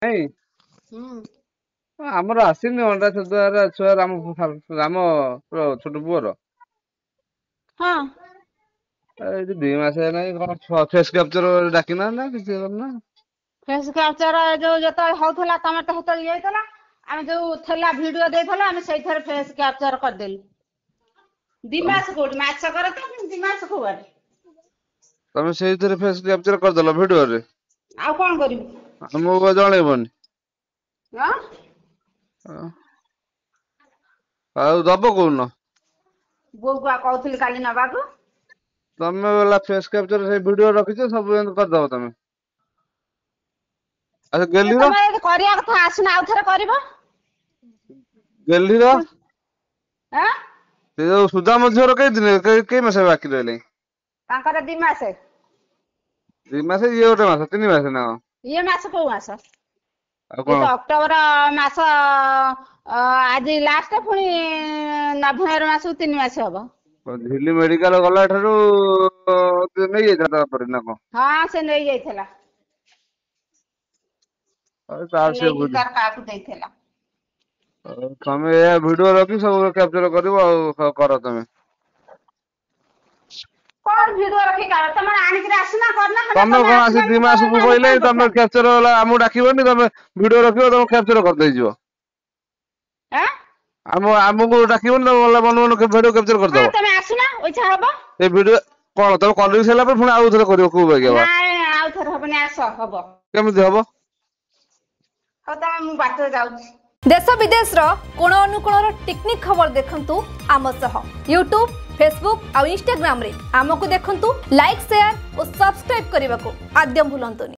ନାଇଁ ହୁଁ ଆମର ଆସିନି ଅଣ୍ଡା ଛୁଆ ରାମ ରାମ ଛୋଟ ପୁଅର ହଁ ଏଇ 2 ମାସ ହେଲାଣି କଣ ଫେସ୍ କ୍ୟାପଚର ଡାକିନା ନା କିଛି ନା ଫେସ୍ କ୍ୟାପଚର ଯୋଉ ଯେତେବେଳେ ହଉଥିଲା ତମେ ତ ସେତେବେଳେ ଇଏ ହେଇଥିଲା ଆମେ ଯୋଉ ଥିଲା ଭିଡିଓ ଦେଇଥିଲା ଆମେ ସେଇଥିରେ ଫେସ୍ କ୍ୟାପଚର କରିଦେଲୁ 2 ମାସ କୋଉଠି ମାସକରେ ତ 2 ମାସ କୁଆଡେ ତମେ ସେଇଥିରେ ଫେସ୍ କ୍ୟାପଚର କରିଦେଲ ଭିଡିଓରେ ଆଉ କଣ କରିବୁ ଆମକୁ ଜଣେଇବନି ଆଁ ଆଉ ଦବ କୋଉନ ବୋଉକୁ କହୁଥିଲି କାଲି ନବାକୁ ତମେ ଗଲା ଫେସ୍ କ୍ୟାପଚର ସେଇ ଭିଡିଓ ରଖିଛ ସବୁ ଏମିତି କରିଦବ ତମେ ଆଚ୍ଛା ଗେଲିର ତମେ ଯଦି କରିବା କଥା ଆସୁନ ଆଉ ଥରେ କରିବ ଗେଲିର ଆଁ ସେ ଯୋଉ ସୁଦାମ ଝିଅର କେଇ ମାସ ବାକି ରହିଲାଣି ତାଙ୍କର 2 ମାସ 2 ମାସ ଇଏ 1 ମାସ 3 ମାସ ନା କଣ ଇଏ ମାସ କୋଉ ମାସ ଆଉ ଇଏ କଣ ତ ଅକ୍ଟୋବର ମାସ ଆଜି ଲାଷ୍ଟ ପୁଣି ନଭେମ୍ବର ମାସକୁ 3 ମାସ ହବ ଝିଲି ମେଡିକାଲ ଗଲା ଠାରୁ ନେଇଯାଇଥିଲା ତାପରେ ନା କଣ ହଁ ସେ ନେଇ ଯାଇଥିଲା ତାର ସେ ସିଏ ନେଇକି ବୁଝୁ ତାର କାହାକୁ ଦେଇଥିଲା ତମେ ଏ ଭିଡିଓ ରଖି ସବୁ କ୍ୟାପଚର କରିବ ଆଉ କର ତମେ କଣ ଭିଡିଓ ରଖି ତମେ ଆଣିକିରି ଆସିନା କରିନା ତମେ ତମେ କଣ ଆସି ଆସିଲା 2 ମାସକୁ ଆମେ କହିଲେ କାହିଁ ତମେ କରିଥାନ୍ତୁ କ୍ୟାପଚର ହେଲା ଆମକୁ ଡାକିବନି ତମେ ଭିଡିଓ ରଖିବ ତମେ କ୍ୟାପଚର କରିଦେଇଯିବ ଆଁ ଆମକୁ ଡାକିବନି ତମେ ଗଲା ମନ ଭିଡିଓ କ୍ୟାପଚର ହଁ କରିଦବ ତମେ ଆସୁନା ଇଚ୍ଛା ହବ ଏ ଭିଡିଓ କଣ ତମେ କରିଦେଇ ସାରିଲା ପରେ ପୁଣି ଆଉ ଥରେ କରିବ କୋଉ ବାଗିଆ ବା ନାଇଁ ଆଉ ଥରେ ହବନି ଆସ ହବ କେମିତି ହବ ହଉ ତାହେଲେ ମୁଁ ବାଟରେ ଯାଉଛି देश विदेश रो कोण अनुकोणर टेक्निक खबर देखंतु आम सह यूट्यूब फेसबुक और इंस्टाग्राम रे आमको देखंतु लाइक शेयर और सब्सक्राइब करने को आद्यम भूलंतुनि।